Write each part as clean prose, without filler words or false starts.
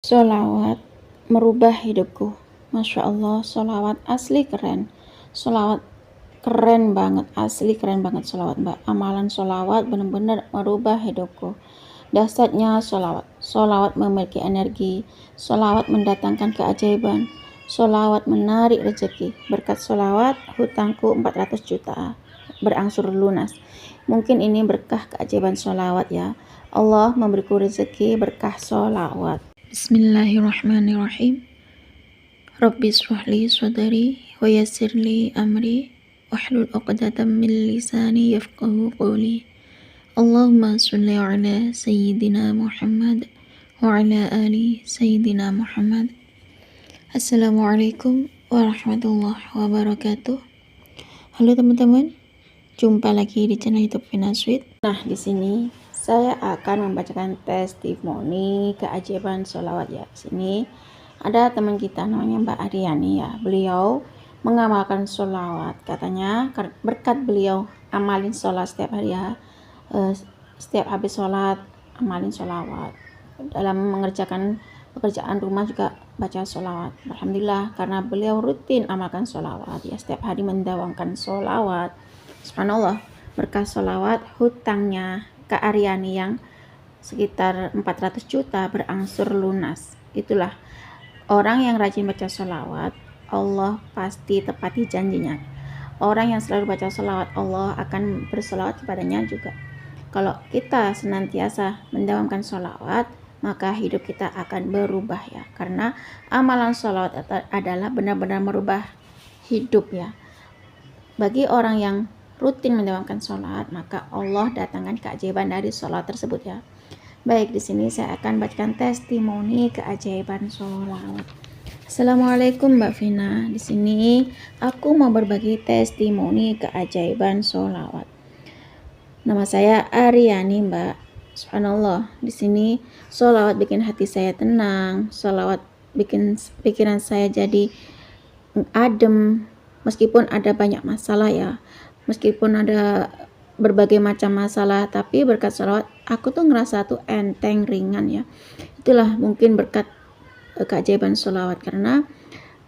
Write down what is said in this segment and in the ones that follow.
Sholawat merubah hidupku. Masya Allah, sholawat asli keren. Sholawat keren banget, asli keren banget sholawat mbak. Amalan sholawat benar-benar merubah hidupku. Dasarnya sholawat. Sholawat memiliki energi. Sholawat mendatangkan keajaiban. Sholawat menarik rezeki. Berkat sholawat, hutangku 400 juta berangsur lunas. Mungkin ini berkah keajaiban sholawat ya. Allah memberiku rezeki berkah sholawat. Bismillahirrahmanirrahim. Rabbi shrahli sadri wa yassirli amri wahlul 'uqdatam min lisani yafqahu qawli. Allahumma shalli ala sayyidina Muhammad wa ala ali sayyidina Muhammad. Assalamualaikum warahmatullahi wabarakatuh. Halo teman-teman, jumpa lagi di channel YouTube Vina Sweet. Nah, di sini saya akan membacakan testimoni keajaiban sholawat ya. Di sini ada teman kita namanya Mbak Aryani ya. Beliau mengamalkan sholawat. Katanya berkat beliau amalin sholat setiap hari ya. Setiap habis sholat amalin sholawat. Dalam mengerjakan pekerjaan rumah juga baca sholawat. Alhamdulillah karena beliau rutin amalkan sholawat ya. Setiap hari mendawamkan sholawat. Subhanallah, berkah sholawat hutangnya Kak Aryani yang sekitar 400 juta berangsur lunas. Itulah orang yang rajin baca sholawat, Allah pasti tepati janjinya. Orang yang selalu baca sholawat, Allah akan bersolawat kepadanya juga. Kalau kita senantiasa mendawamkan sholawat, maka hidup kita akan berubah ya. Karena amalan sholawat adalah benar-benar merubah hidup ya. Bagi orang yang rutin mendawamkan sholat, maka Allah datangkan keajaiban dari sholat tersebut ya. Baik, di sini saya akan bacakan testimoni keajaiban sholawat. Assalamualaikum Mbak Vina. Di sini aku mau berbagi testimoni keajaiban sholawat. Nama saya Aryani Mbak. Subhanallah, di sini sholawat bikin hati saya tenang, sholawat bikin pikiran saya jadi adem. Meskipun ada banyak masalah ya, meskipun ada berbagai macam masalah, tapi berkat sholawat aku tuh ngerasa tuh enteng, ringan ya. Itulah mungkin berkat keajaiban sholawat. Karena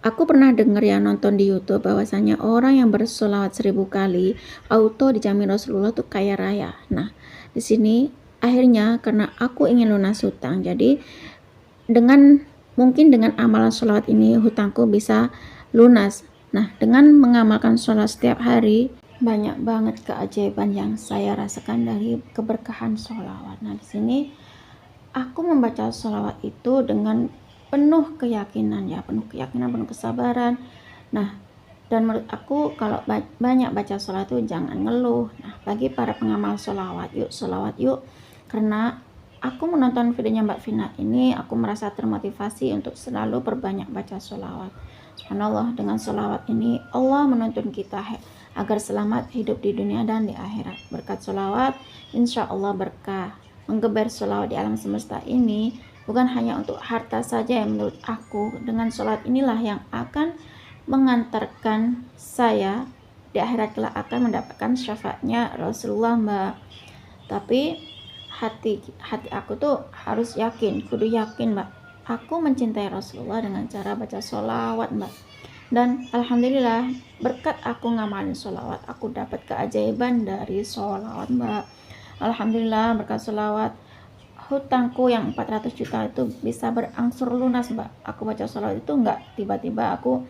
aku pernah dengar ya, nonton di YouTube bahwasanya orang yang bersholawat 1000 kali auto dijamin Rasulullah tuh kaya raya. Nah, di sini akhirnya karena aku ingin lunas hutang, jadi mungkin dengan amalan sholawat ini hutangku bisa lunas. Nah, dengan mengamalkan sholat setiap hari, banyak banget keajaiban yang saya rasakan dari keberkahan sholawat. Nah, di sini aku membaca sholawat itu dengan penuh keyakinan ya, penuh kesabaran. Nah, dan menurut aku kalau banyak baca sholawat itu jangan ngeluh. Nah, bagi para pengamal sholawat yuk. Karena aku menonton videonya Mbak Vina ini, aku merasa termotivasi untuk selalu perbanyak baca sholawat. Subhanallah, dengan sholawat ini Allah menuntun kita agar selamat hidup di dunia dan di akhirat. Berkat sholawat, insya Allah berkah. Menggeber sholawat di alam semesta ini bukan hanya untuk harta saja yang menurut aku. Dengan sholawat inilah yang akan mengantarkan saya di akhirat kelak akan mendapatkan syafaatnya Rasulullah Mbak. Tapi hati aku tuh harus yakin, kudu yakin Mbak. Aku mencintai Rasulullah dengan cara baca sholawat Mbak. Dan alhamdulillah berkat aku ngamalin sholawat, aku dapat keajaiban dari sholawat Mbak. Alhamdulillah berkat sholawat hutangku yang 400 juta itu bisa berangsur lunas Mbak. Aku baca sholawat itu enggak tiba-tiba aku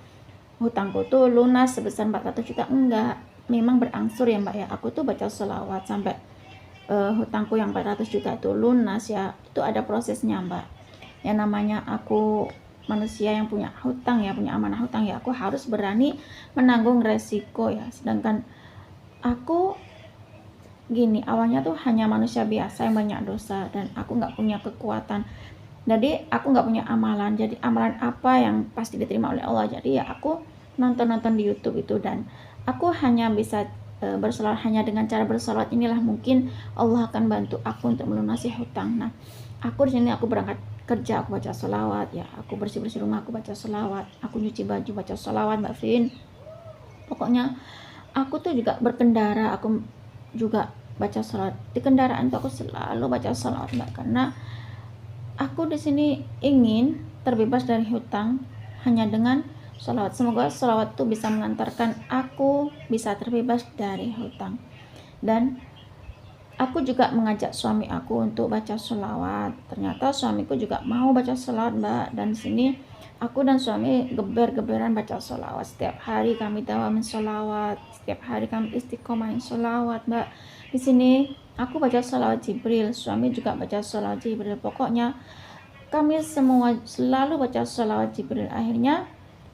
hutangku tuh lunas sebesar 400 juta, enggak. Memang berangsur ya Mbak ya. Aku tuh baca sholawat sampai hutangku yang 400 juta itu lunas ya. Itu ada prosesnya Mbak. Yang namanya aku manusia yang punya hutang ya, punya amanah hutang ya, aku harus berani menanggung resiko ya. Sedangkan aku gini, awalnya tuh hanya manusia biasa yang banyak dosa dan aku nggak punya kekuatan, jadi aku nggak punya amalan. Jadi amalan apa yang pasti diterima oleh Allah? Jadi ya aku nonton di YouTube itu, dan aku hanya bisa bersolat hanya dengan cara bersolat inilah mungkin Allah akan bantu aku untuk melunasi hutang. Nah, aku di sini aku berangkat kerja aku baca sholawat ya, aku bersih rumah aku baca sholawat, aku nyuci baju baca sholawat Mbak Vin. Pokoknya aku tuh juga berkendara aku juga baca sholawat. Di kendaraan tuh aku selalu baca sholawat Mbak, karena aku di sini ingin terbebas dari hutang hanya dengan sholawat. Semoga sholawat itu bisa mengantarkan aku bisa terbebas dari hutang. Dan aku juga mengajak suami aku untuk baca sholawat. Ternyata suamiku juga mau baca sholawat, Mbak. Dan di sini aku dan suami geber-geberan baca sholawat. Setiap hari kami dawamin sholawat. Setiap hari kami istiqomahin sholawat, Mbak. Di sini aku baca sholawat Jibril, suami juga baca sholawat Jibril. Pokoknya kami semua selalu baca sholawat Jibril. Akhirnya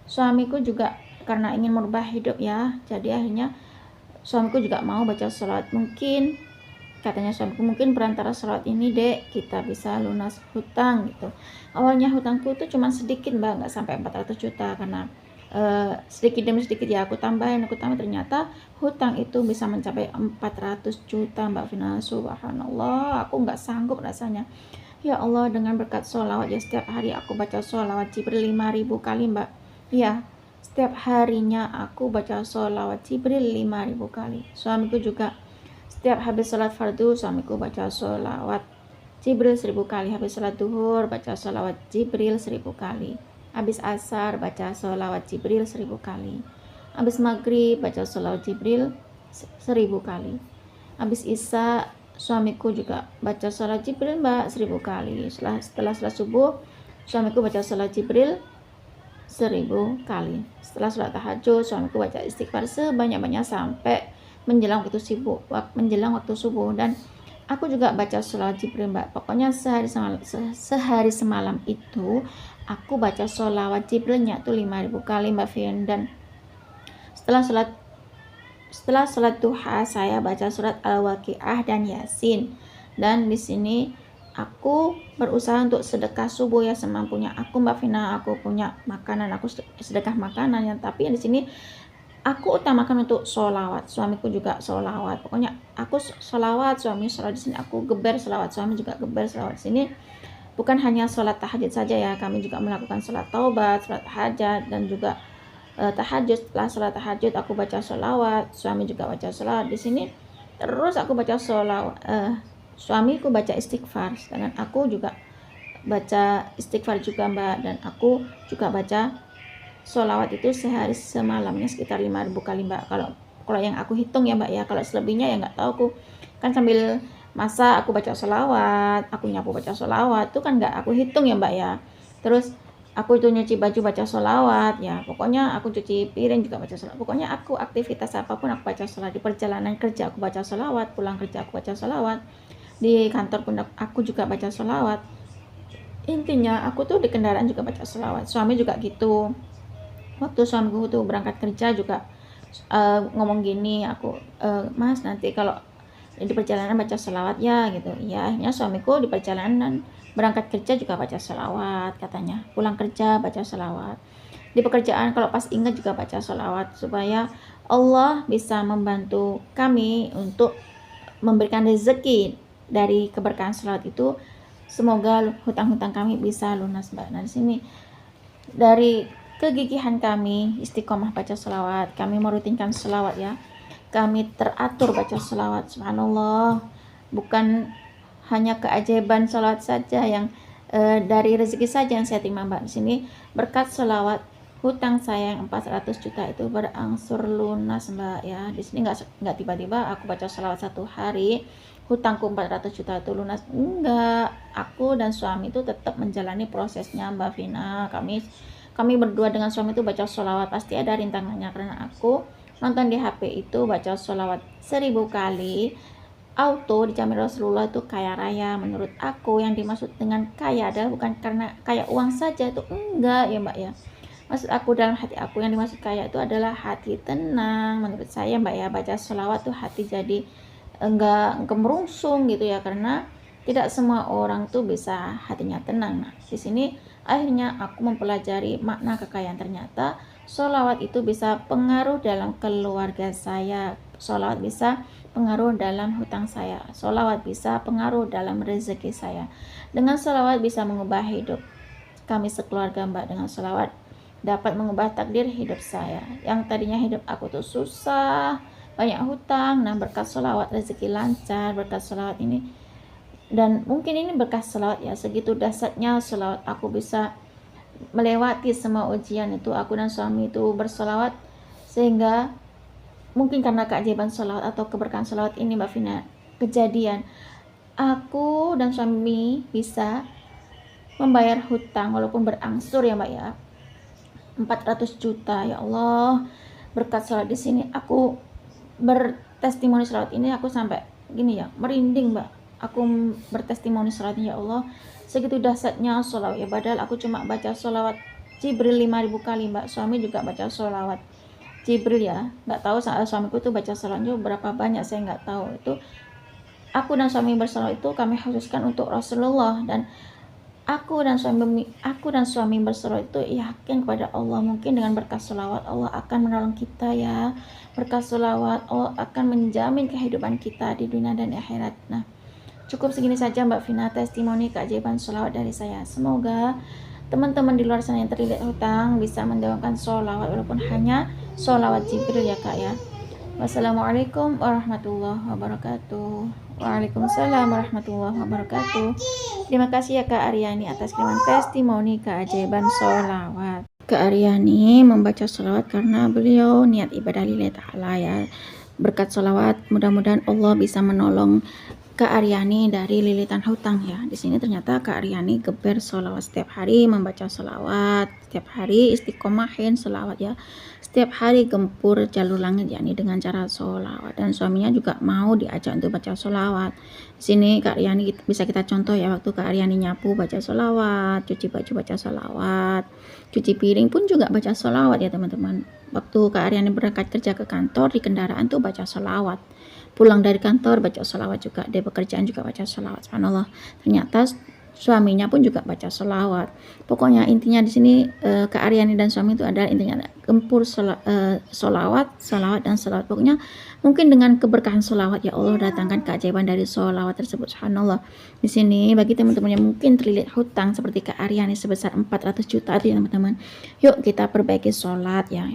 suamiku juga karena ingin merubah hidup ya, jadi akhirnya suamiku juga mau baca sholawat. Mungkin katanya suamiku, mungkin perantara sholawat ini dek kita bisa lunas hutang gitu. Awalnya hutangku itu cuma sedikit, Mbak, nggak sampai 400 juta karena sedikit demi sedikit ya aku tambahin, ternyata hutang itu bisa mencapai 400 juta, Mbak Vina. Subhanallah, aku nggak sanggup rasanya. Ya Allah, dengan berkat sholawat ya, setiap hari aku baca sholawat Jibril 5.000 kali, Mbak. Ya, setiap harinya aku baca sholawat Jibril 5.000 kali. Suamiku juga setiap habis sholat fardu, suamiku baca sholawat Jibril 1.000 kali. Habis sholat duhur, baca sholawat Jibril 1.000 kali. Habis asar, baca sholawat Jibril 1.000 kali. Habis maghrib, baca sholawat Jibril 1.000 kali. Habis isya, suamiku juga baca sholat Jibril, Mbak, 1.000 kali. Setelah sholat subuh, suamiku baca sholat Jibril 1.000 kali. Setelah sholat tahajud, suamiku baca istighfar sebanyak-banyak sampai menjelang waktu subuh. Dan aku juga baca sholawat Jibril, Mbak. Pokoknya sehari semalam itu aku baca sholawat Jibrilnya tuh 5.000 kali, Mbak Fian. Dan setelah sholat duha saya baca surat Al-Waqiah dan Yasin. Dan di sini aku berusaha untuk sedekah subuh ya semampunya aku, Mbak Vina. Aku punya makanan, aku sedekah makanan ya. Tapi di sini aku utamakan untuk sholawat. Suamiku juga sholawat. Pokoknya aku sholawat, suami sholawat. Di sini aku geber sholawat, suami juga geber sholawat. Di sini bukan hanya sholat tahajud saja ya, kami juga melakukan sholat taubat, sholat hajat, dan juga tahajud. Setelah sholat tahajud aku baca sholawat, suami juga baca sholawat. Di sini terus aku baca sholawat, suamiku baca istighfar, sedangkan aku juga baca istighfar juga, Mbak. Dan aku juga baca sholawat itu sehari semalamnya sekitar 5.000 kali, Mbak. Kalau yang aku hitung ya, Mbak ya. Kalau selebihnya ya nggak tahu, aku kan sambil masa aku baca sholawat, aku nyapu baca sholawat, itu kan nggak aku hitung ya, Mbak ya. Terus aku itu nyuci baju baca sholawat ya, pokoknya aku cuci piring juga baca sholawat. Pokoknya aku aktivitas apapun aku baca sholawat. Di perjalanan kerja aku baca sholawat, pulang kerja aku baca sholawat, di kantor pun aku juga baca sholawat. Intinya aku tuh di kendaraan juga baca sholawat. Suami juga gitu. Waktu suamiku tuh berangkat kerja juga ngomong gini, aku mas nanti kalau di perjalanan baca sholawat ya gitu ya. Akhirnya suamiku di perjalanan berangkat kerja juga baca sholawat katanya, pulang kerja baca sholawat, di pekerjaan kalau pas ingat juga baca sholawat, supaya Allah bisa membantu kami untuk memberikan rezeki dari keberkahan sholawat itu. Semoga hutang-hutang kami bisa lunas, Mbak. Nah di sini dari kegigihan kami istiqomah baca sholawat, kami merutinkan sholawat ya, kami teratur baca sholawat. Subhanallah, bukan hanya keajaiban sholawat saja yang dari rezeki saja yang saya terima, Mbak. Di sini berkat sholawat hutang saya yang 400 juta itu berangsur lunas, Mbak ya. Di sini nggak tiba-tiba aku baca sholawat satu hari hutangku 400 juta itu lunas, enggak. Aku dan suami itu tetap menjalani prosesnya, Mbak Vina. Kami berdua dengan suami itu baca sholawat, pasti ada rintangannya, karena aku nonton di HP itu baca sholawat 1.000 kali auto dijamin Rasulullah itu kaya raya. Menurut aku yang dimaksud dengan kaya adalah bukan karena kaya uang saja, itu enggak ya, Mbak ya. Maksud aku dalam hati aku yang dimaksud kaya itu adalah hati tenang. Menurut saya, Mbak ya, baca sholawat tuh hati jadi enggak kemerungsung gitu ya, karena tidak semua orang tuh bisa hatinya tenang. Nah di sini akhirnya aku mempelajari makna kekayaan. Ternyata sholawat itu bisa pengaruh dalam keluarga saya, sholawat bisa pengaruh dalam hutang saya, sholawat bisa pengaruh dalam rezeki saya. Dengan sholawat bisa mengubah hidup kami sekeluarga, Mbak. Dengan sholawat dapat mengubah takdir hidup saya yang tadinya hidup aku tuh susah, banyak hutang. Nah berkat sholawat rezeki lancar. Berkat sholawat ini Dan mungkin ini berkah selawat ya, segitu dahsyatnya selawat aku bisa melewati semua ujian itu. Aku dan suami itu berselawat, sehingga mungkin karena keajaiban selawat atau keberkahan selawat ini Mbak Vina, kejadian aku dan suami bisa membayar hutang walaupun berangsur ya Mbak ya, 400 juta. Ya Allah, berkat selawat di sini aku bertestimoni selawat ini, aku sampai gini ya, merinding Mbak. Aku bertestimoni selawat ini, ya Allah, segitu dahsyatnya selawat ya. Padahal aku cuma baca selawat Jibril 5000 kali Mbak, suami juga baca selawat Jibril ya, nggak tahu suamiku tuh baca selawatnya berapa banyak, saya nggak tahu. Itu aku dan suami berselawat itu kami khususkan untuk Rasulullah, dan aku dan suami berselawat itu yakin kepada Allah. Mungkin dengan berkat selawat Allah akan menolong kita ya, berkat selawat Allah akan menjamin kehidupan kita di dunia dan akhirat. Nah, cukup segini saja Mbak Vina testimoni keajaiban selawat dari saya. Semoga teman-teman di luar sana yang terlilit hutang bisa mendawamkan sholawat walaupun hanya sholawat Jibril ya Kak ya. Wassalamualaikum warahmatullahi wabarakatuh. Waalaikumsalam warahmatullahi wabarakatuh. Terima kasih ya Kak Aryani atas kiriman testimoni keajaiban sholawat. Kak Aryani membaca sholawat karena beliau niat ibadah lillahi ta'ala ya. Berkat sholawat mudah-mudahan Allah bisa menolong Kak Aryani dari lilitan hutang ya. Di sini ternyata Kak Aryani geber sholawat setiap hari, membaca sholawat setiap hari, istiqomahin sholawat ya. Setiap hari gempur jalur langit yakni dengan cara sholawat, dan suaminya juga mau diajak untuk baca sholawat. Di sini Kak Aryani bisa kita contoh ya, waktu Kak Aryani nyapu baca sholawat, cuci baju baca sholawat, cuci piring pun juga baca sholawat ya teman-teman. Waktu Kak Aryani berangkat kerja ke kantor, di kendaraan tuh baca sholawat. Pulang dari kantor baca sholawat juga, di pekerjaan juga baca sholawat. Subhanallah, ternyata suaminya pun juga baca sholawat. Pokoknya intinya di sini Kak Aryani dan suami itu adalah intinya gempur sholawat dan sholawat. Pokoknya mungkin dengan keberkahan sholawat ya Allah datangkan keajaiban dari sholawat tersebut. Subhanallah. Di sini bagi teman-teman yang mungkin terlilit hutang seperti Kak Aryani sebesar 400 juta itu ya teman-teman, yuk kita perbaiki sholat ya.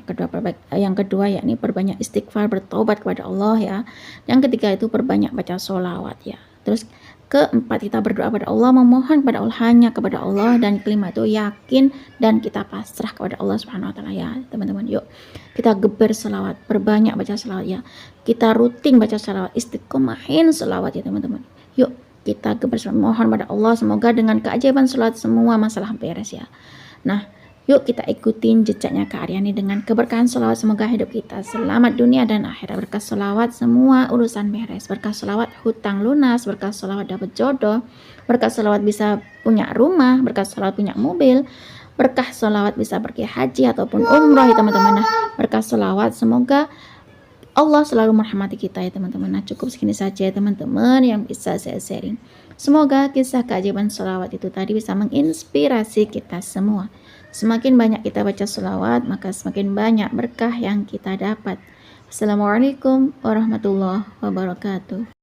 Yang kedua yakni perbanyak istighfar, bertobat kepada Allah ya. Yang ketiga itu perbanyak baca sholawat ya. Terus keempat, kita berdoa kepada Allah, memohon kepada Allah, hanya kepada Allah. Dan kelima itu yakin dan kita pasrah kepada Allah Subhanahu wa taala ya teman-teman. Yuk kita geber selawat, perbanyak baca selawat ya. Kita rutin baca selawat, istiqomahin selawat ya teman-teman. Yuk kita geber selawat, mohon pada Allah semoga dengan keajaiban selawat semua masalah beres ya. Nah, yuk kita ikutin jejaknya Kak Aryani dengan keberkahan sholawat. Semoga hidup kita selamat dunia dan akhirat. Berkah sholawat semua urusan beres. Berkah sholawat hutang lunas. Berkah sholawat dapat jodoh. Berkah sholawat bisa punya rumah. Berkah sholawat punya mobil. Berkah sholawat bisa pergi haji ataupun umroh ya teman-teman. Nah, berkah sholawat semoga Allah selalu merahmati kita ya teman-teman. Nah, cukup segini saja ya teman-teman yang bisa saya sharing. Semoga kisah keajaiban sholawat itu tadi bisa menginspirasi kita semua. Semakin banyak kita baca sholawat, maka semakin banyak berkah yang kita dapat. Assalamualaikum warahmatullahi wabarakatuh.